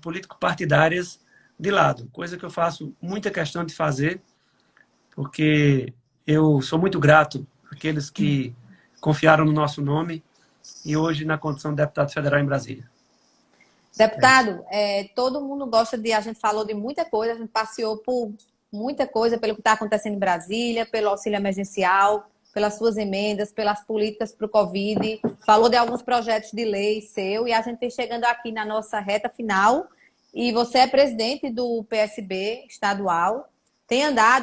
político-partidárias de lado, coisa que eu faço muita questão de fazer, porque eu sou muito grato àqueles que confiaram no nosso nome e hoje na condição de deputado federal em Brasília. Deputado, todo mundo gosta de... A gente falou de muita coisa, a gente passeou por muita coisa, pelo que está acontecendo em Brasília, pelo auxílio emergencial, pelas suas emendas, pelas políticas para o Covid, falou de alguns projetos de lei seu, e a gente vem chegando aqui na nossa reta final, e você é presidente do PSB estadual,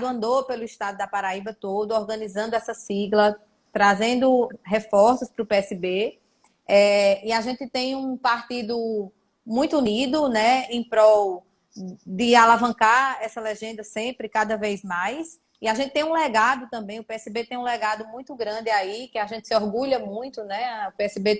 andou pelo estado da Paraíba todo, organizando essa sigla, trazendo reforços para o PSB, e a gente tem um partido muito unido, né, em prol de alavancar essa legenda sempre, cada vez mais. E a gente tem um legado também, o PSB tem um legado muito grande aí, que a gente se orgulha muito, né? O PSB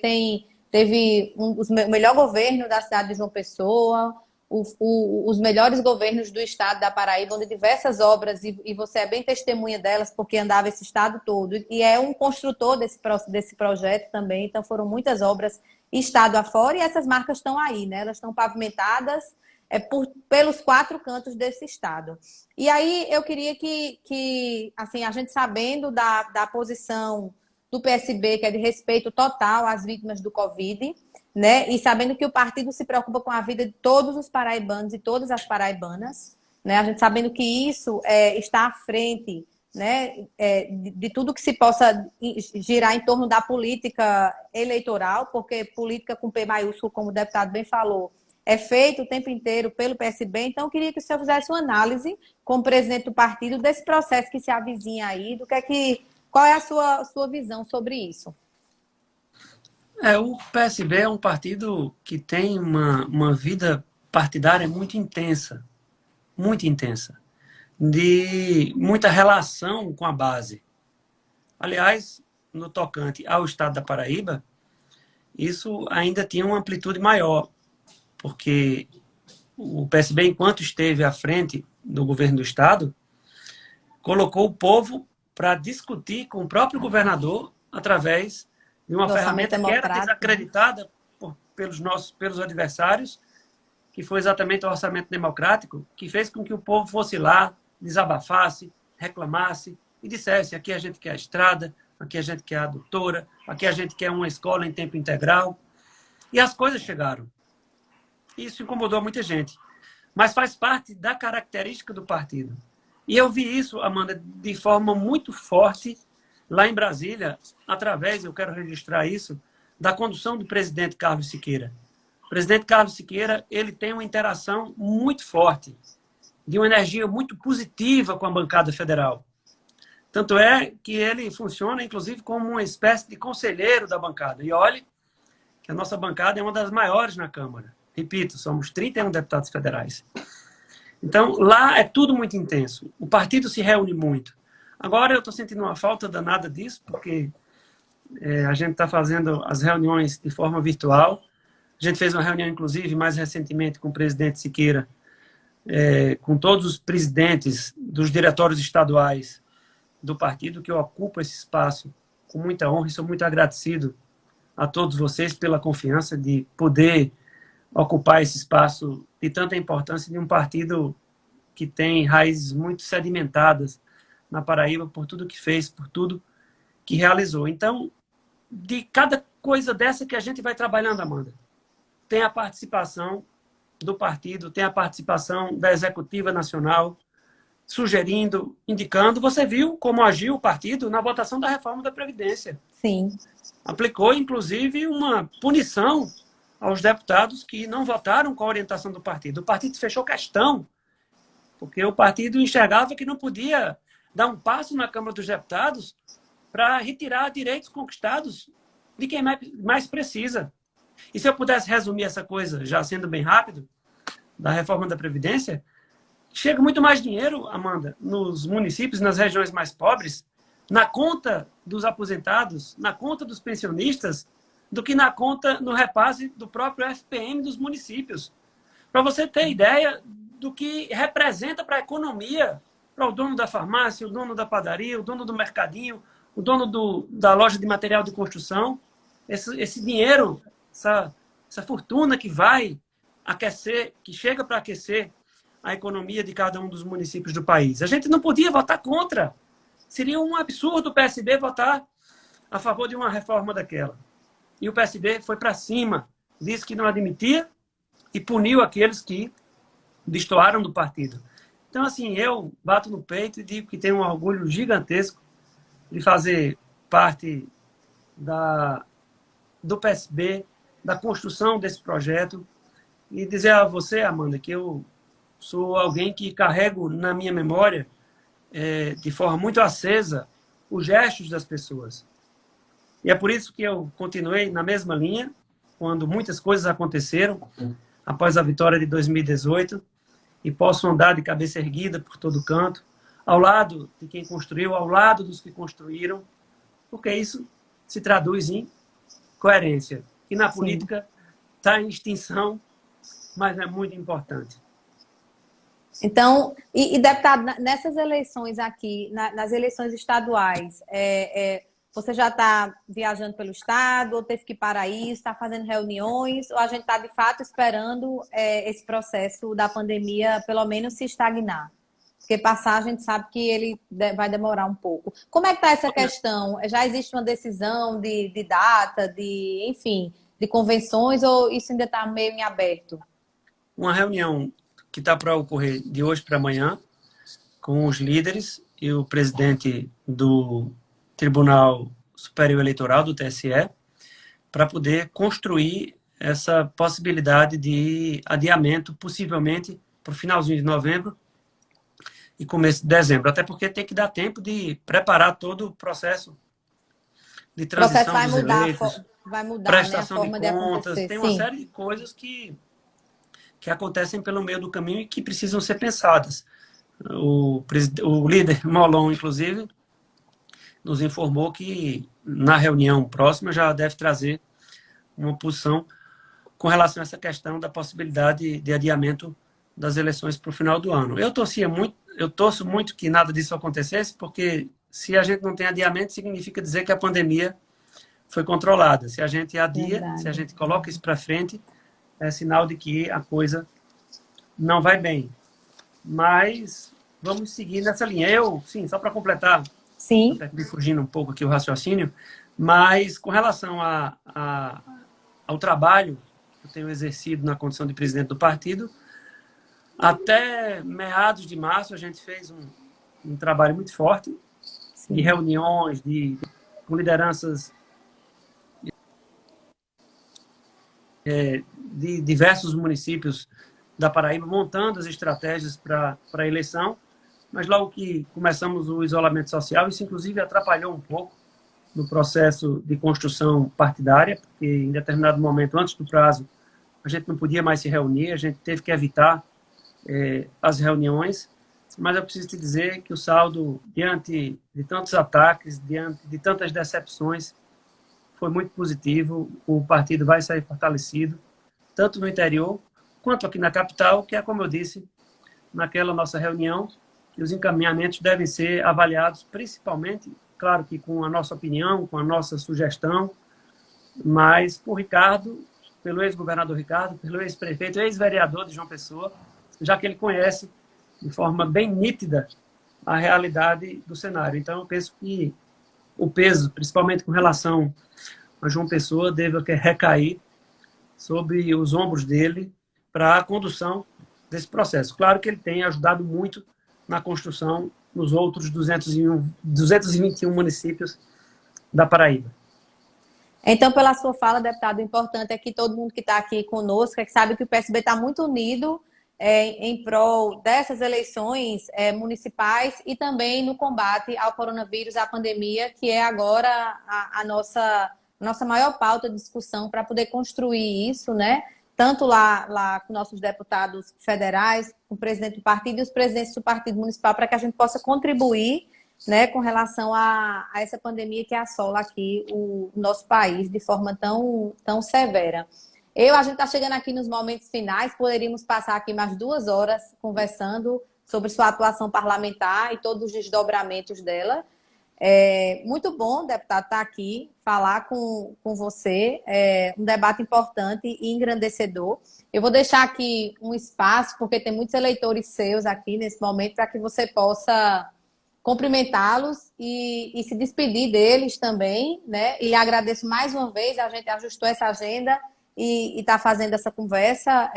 teve o melhor governo da cidade de João Pessoa, os melhores governos do estado da Paraíba, onde diversas obras, e você é bem testemunha delas, porque andava esse estado todo, e é um construtor desse projeto também, então foram muitas obras estado afora, e essas marcas estão aí, né? Elas estão pavimentadas pelos 4 cantos desse estado. E aí eu queria que assim, a gente sabendo da posição do PSB, que é de respeito total às vítimas do Covid, né? E sabendo que o partido se preocupa com a vida de todos os paraibanos e todas as paraibanas, né? A gente sabendo que isso está à frente, né, de tudo que se possa girar em torno da política eleitoral, porque política com P maiúsculo, como o deputado bem falou, é feito o tempo inteiro pelo PSB. Então, eu queria que o senhor fizesse uma análise, como presidente do partido, desse processo que se avizinha aí, qual é a sua visão sobre isso? O PSB é um partido que tem uma vida partidária muito intensa, de muita relação com a base. Aliás, no tocante ao estado da Paraíba, isso ainda tinha uma amplitude maior, porque o PSB, enquanto esteve à frente do governo do estado, colocou o povo para discutir com o próprio governador através de uma ferramenta que era desacreditada pelos adversários, que foi exatamente o orçamento democrático, que fez com que o povo fosse lá, desabafasse, reclamasse e dissesse: aqui a gente quer a estrada, aqui a gente quer a doutora, aqui a gente quer uma escola em tempo integral. E as coisas chegaram. Isso incomodou muita gente. Mas faz parte da característica do partido. E eu vi isso, Amanda, de forma muito forte lá em Brasília, através, eu quero registrar isso, da condução do presidente Carlos Siqueira. O presidente Carlos Siqueira, ele tem uma interação muito forte, de uma energia muito positiva com a bancada federal. Tanto é que ele funciona, inclusive, como uma espécie de conselheiro da bancada. E olhe que a nossa bancada é uma das maiores na Câmara. Repito, somos 31 deputados federais. Então, lá é tudo muito intenso. O partido se reúne muito. Agora eu estou sentindo uma falta danada disso, porque a gente está fazendo as reuniões de forma virtual, A gente fez uma reunião, inclusive, mais recentemente com o presidente Siqueira, com todos os presidentes dos diretórios estaduais do partido, que eu ocupo esse espaço com muita honra e sou muito agradecido a todos vocês pela confiança de poder ocupar esse espaço de tanta importância de um partido que tem raízes muito sedimentadas na Paraíba por tudo que fez, por tudo que realizou. Então, de cada coisa dessa que a gente vai trabalhando, Amanda, tem a participação do partido, tem a participação da Executiva Nacional, sugerindo, indicando. Você viu como agiu o partido na votação da reforma da Previdência. Sim. Aplicou, inclusive, uma punição aos deputados que não votaram com a orientação do partido. O partido fechou questão, porque o partido enxergava que não podia dar um passo na Câmara dos Deputados para retirar direitos conquistados de quem mais precisa. E se eu pudesse resumir essa coisa, já sendo bem rápido, da reforma da Previdência, chega muito mais dinheiro, Amanda, nos municípios, nas regiões mais pobres, na conta dos aposentados, na conta dos pensionistas, do que na conta, no repasse do próprio FPM dos municípios. Para você ter ideia do que representa para a economia, para o dono da farmácia, o dono da padaria, o dono do mercadinho, o dono da loja de material de construção, esse dinheiro, essa fortuna que vai aquecer, que chega para aquecer a economia de cada um dos municípios do país. A gente não podia votar contra. Seria um absurdo o PSB votar a favor de uma reforma daquela. E o PSB foi para cima, disse que não admitia e puniu aqueles que destoaram do partido. Então, assim, eu bato no peito e digo que tenho um orgulho gigantesco de fazer parte do PSB, da construção desse projeto e dizer a você, Amanda, que eu sou alguém que carrego na minha memória, de forma muito acesa, os gestos das pessoas. E é por isso que eu continuei na mesma linha, quando muitas coisas aconteceram, após a vitória de 2018, e posso andar de cabeça erguida por todo canto, ao lado de quem construiu, ao lado dos que construíram, porque isso se traduz em coerência. E na política está em extinção, mas é muito importante. Então, deputado, nessas eleições aqui, nas eleições estaduais, você já está viajando pelo estado, ou teve que ir para isso, está fazendo reuniões, ou a gente está, de fato, esperando esse processo da pandemia, pelo menos, se estagnar? Porque passar, a gente sabe que ele vai demorar um pouco. Como é que está essa questão? Já existe uma decisão de data, enfim, de convenções, ou isso ainda está meio em aberto? Uma reunião que está para ocorrer de hoje para amanhã, com os líderes e o presidente do Tribunal Superior Eleitoral, do TSE, para poder construir essa possibilidade de adiamento, possivelmente para o finalzinho de novembro e começo de dezembro. Até porque tem que dar tempo de preparar todo o processo de transição dos eleitos, vai mudar, prestação, né, a forma de contas. de acontecer. Tem uma série de coisas que acontecem pelo meio do caminho e que precisam ser pensadas. O líder Molon, inclusive, nos informou que na reunião próxima já deve trazer uma posição com relação a essa questão da possibilidade de adiamento das eleições para o final do ano. Eu torço muito que nada disso acontecesse, porque se a gente não tem adiamento, significa dizer que a pandemia foi controlada. Se a gente adia, se a gente coloca isso para frente, é sinal de que a coisa não vai bem. Mas vamos seguir nessa linha. Sim, só para completar, até fugindo um pouco aqui o raciocínio, mas com relação ao trabalho que eu tenho exercido na condição de presidente do partido, até meados de março a gente fez um trabalho muito forte de reuniões, com lideranças de diversos municípios da Paraíba, montando as estratégias para a eleição, mas logo que começamos o isolamento social, isso inclusive atrapalhou um pouco no processo de construção partidária, porque em determinado momento, antes do prazo, a gente não podia mais se reunir, a gente teve que evitar as reuniões, mas eu preciso te dizer que o saldo, diante de tantos ataques, diante de tantas decepções, foi muito positivo. O partido vai sair fortalecido. tanto no interior quanto aqui na capital, que é, como eu disse, naquela nossa reunião, que os encaminhamentos devem ser avaliados principalmente, claro que com a nossa opinião, com a nossa sugestão, mas por Ricardo, pelo ex-governador Ricardo, pelo ex-prefeito, ex-vereador de João Pessoa, já que ele conhece de forma bem nítida a realidade do cenário. Então, eu penso que o peso, principalmente com relação a João Pessoa, deve recair sobre os ombros dele para a condução desse processo. Claro que ele tem ajudado muito na construção nos outros 221 municípios da Paraíba. Então, pela sua fala, deputado, o importante é que todo mundo que está aqui conosco, é que sabe que o PSB está muito unido em prol dessas eleições municipais e também no combate ao coronavírus, à pandemia, que é agora a nossa maior pauta de discussão para poder construir isso, né? Tanto lá com nossos deputados federais, com o presidente do partido e os presidentes do partido municipal, para que a gente possa contribuir, né, com relação a essa pandemia que assola aqui o nosso país de forma tão severa. A gente está chegando aqui nos momentos finais, poderíamos passar aqui mais 2 horas conversando sobre sua atuação parlamentar e todos os desdobramentos dela. Muito bom, deputado, estar aqui, falar com você, um debate importante e engrandecedor. Eu vou deixar aqui um espaço, porque tem muitos eleitores seus aqui nesse momento, para que você possa cumprimentá-los e se despedir deles também, né? E lhe agradeço mais uma vez, a gente ajustou essa agenda e está fazendo essa conversa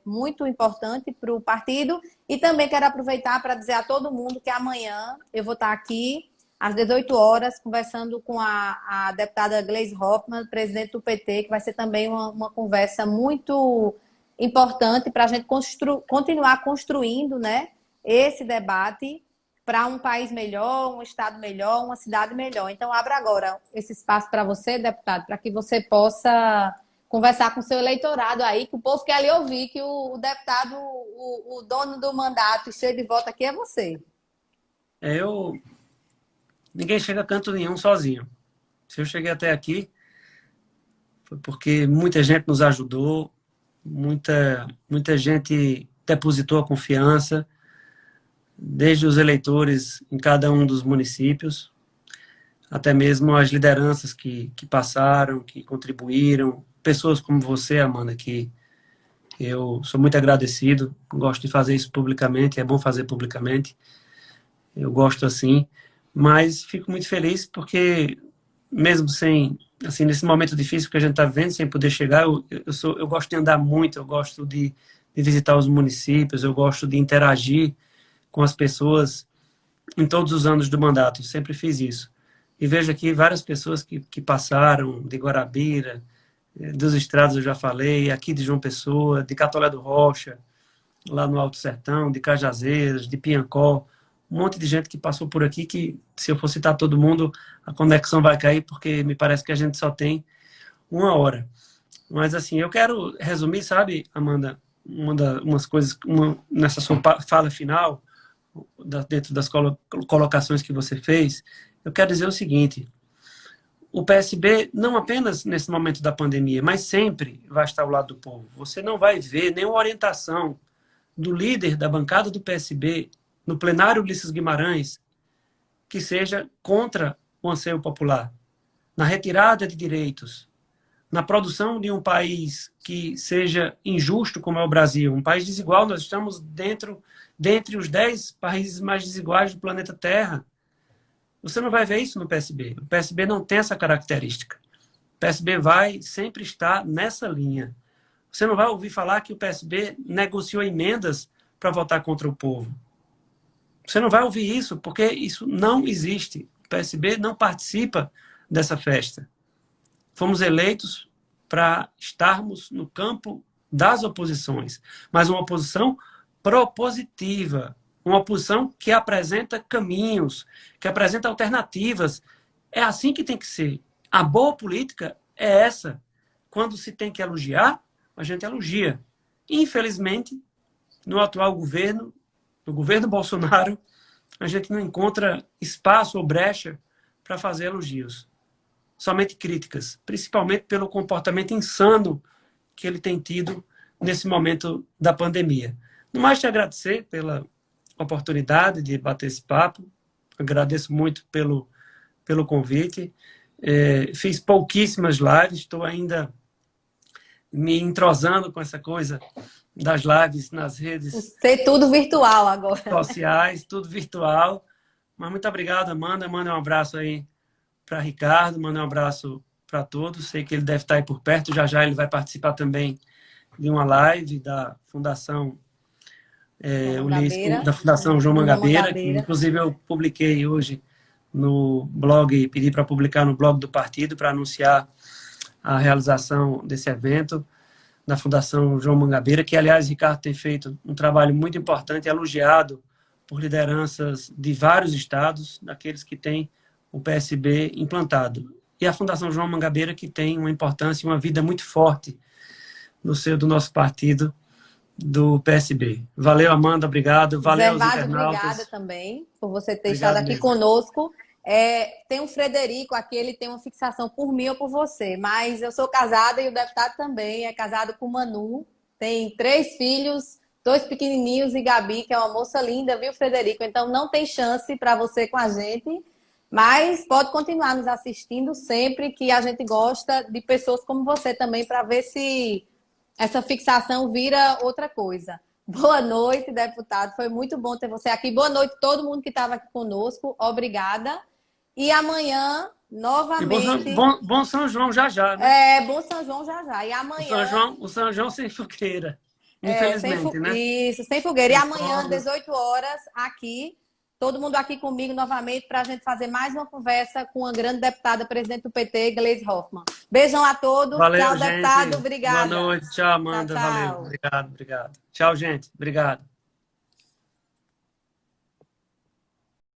muito importante para o partido. E também quero aproveitar para dizer a todo mundo que amanhã eu vou estar aqui às 18 horas, conversando com a deputada Gleisi Hoffmann, presidente do PT, que vai ser também uma conversa muito importante para a gente continuar construindo, né, esse debate para um país melhor, um estado melhor, uma cidade melhor. Então, abro agora esse espaço para você, deputado, para que você possa conversar com o seu eleitorado aí, que o povo quer lhe ouvir, que o deputado, o dono do mandato cheio de voto aqui é você. Ninguém chega a canto nenhum sozinho. Se eu cheguei até aqui, foi porque muita gente nos ajudou, muita gente depositou a confiança, desde os eleitores em cada um dos municípios, até mesmo as lideranças que passaram, que contribuíram, pessoas como você, Amanda, que eu sou muito agradecido, gosto de fazer isso publicamente, é bom fazer publicamente, eu gosto assim, mas fico muito feliz porque, mesmo sem, assim, nesse momento difícil que a gente está vivendo, sem poder chegar, eu gosto de andar muito, eu gosto de visitar os municípios, eu gosto de interagir com as pessoas em todos os anos do mandato, eu sempre fiz isso. E vejo aqui várias pessoas que passaram de Guarabira, dos Estrados eu já falei, aqui de João Pessoa, de Catolé do Rocha, lá no Alto Sertão, de Cajazeiras, de Piancó, um monte de gente que passou por aqui que, se eu for citar todo mundo, a conexão vai cair, porque me parece que a gente só tem 1 hora. Mas, assim, eu quero resumir, sabe, Amanda, umas coisas, nessa sua fala final, dentro das colocações que você fez, eu quero dizer o seguinte: o PSB, não apenas nesse momento da pandemia, mas sempre vai estar ao lado do povo. Você não vai ver nenhuma orientação do líder da bancada do PSB no plenário Ulisses Guimarães que seja contra o anseio popular, na retirada de direitos, na produção de um país que seja injusto como é o Brasil, um país desigual. Nós estamos dentre os 10 países mais desiguais do planeta Terra. Você não vai ver isso no PSB. O PSB não tem essa característica. O PSB vai sempre estar nessa linha. Você não vai ouvir falar que o PSB negociou emendas para votar contra o povo. Você não vai ouvir isso, porque isso não existe. O PSB não participa dessa festa. Fomos eleitos para estarmos no campo das oposições, mas uma oposição propositiva, uma oposição que apresenta caminhos, que apresenta alternativas. É assim que tem que ser. A boa política é essa. Quando se tem que elogiar, a gente elogia. Infelizmente, no atual governo, no governo Bolsonaro, a gente não encontra espaço ou brecha para fazer elogios. Somente críticas, principalmente pelo comportamento insano que ele tem tido nesse momento da pandemia. No mais, te agradecer pela oportunidade de bater esse papo. Agradeço muito pelo convite. Fiz pouquíssimas lives, estou ainda me entrosando com essa coisa das lives nas redes Ser tudo virtual agora. sociais, tudo virtual. Mas muito obrigado, Amanda. Manda um abraço aí para Ricardo, manda um abraço para todos. Sei que ele deve estar aí por perto. Já já ele vai participar também de uma live da Fundação da Fundação João Mangabeira, que inclusive eu publiquei hoje no blog, pedi para publicar no blog do partido para anunciar a realização desse evento da Fundação João Mangabeira, que, aliás, Ricardo tem feito um trabalho muito importante, elogiado por lideranças de vários estados, daqueles que têm o PSB implantado. E a Fundação João Mangabeira, que tem uma importância e uma vida muito forte no seio do nosso partido, do PSB. Valeu, Amanda, obrigado. Valeu, aos internautas. Obrigada também por você ter estado aqui conosco. Tem o Frederico aqui, ele tem uma fixação por mim ou por você, mas eu sou casada e o deputado também é casado com Manu, tem 3 filhos, 2 pequenininhos e Gabi, que é uma moça linda, viu, Frederico? Então não tem chance para você com a gente, mas pode continuar nos assistindo sempre, que a gente gosta de pessoas como você também, para ver se essa fixação vira outra coisa. Boa noite, deputado. Foi muito bom ter você aqui. Boa noite a todo mundo que estava aqui conosco. Obrigada. E amanhã, novamente... Bom São João já já, né? Bom São João já já. E amanhã... O São João sem fogueira. Infelizmente, né? Isso, sem fogueira. E amanhã, 18 horas, aqui... Todo mundo aqui comigo novamente para a gente fazer mais uma conversa com a grande deputada, presidente do PT, Gleisi Hoffmann. Beijão a todos. Valeu, tchau, gente. deputado. Obrigada. Boa noite. Tchau, Amanda. Tchau, tchau. Valeu. Obrigado. Tchau, gente. Obrigado.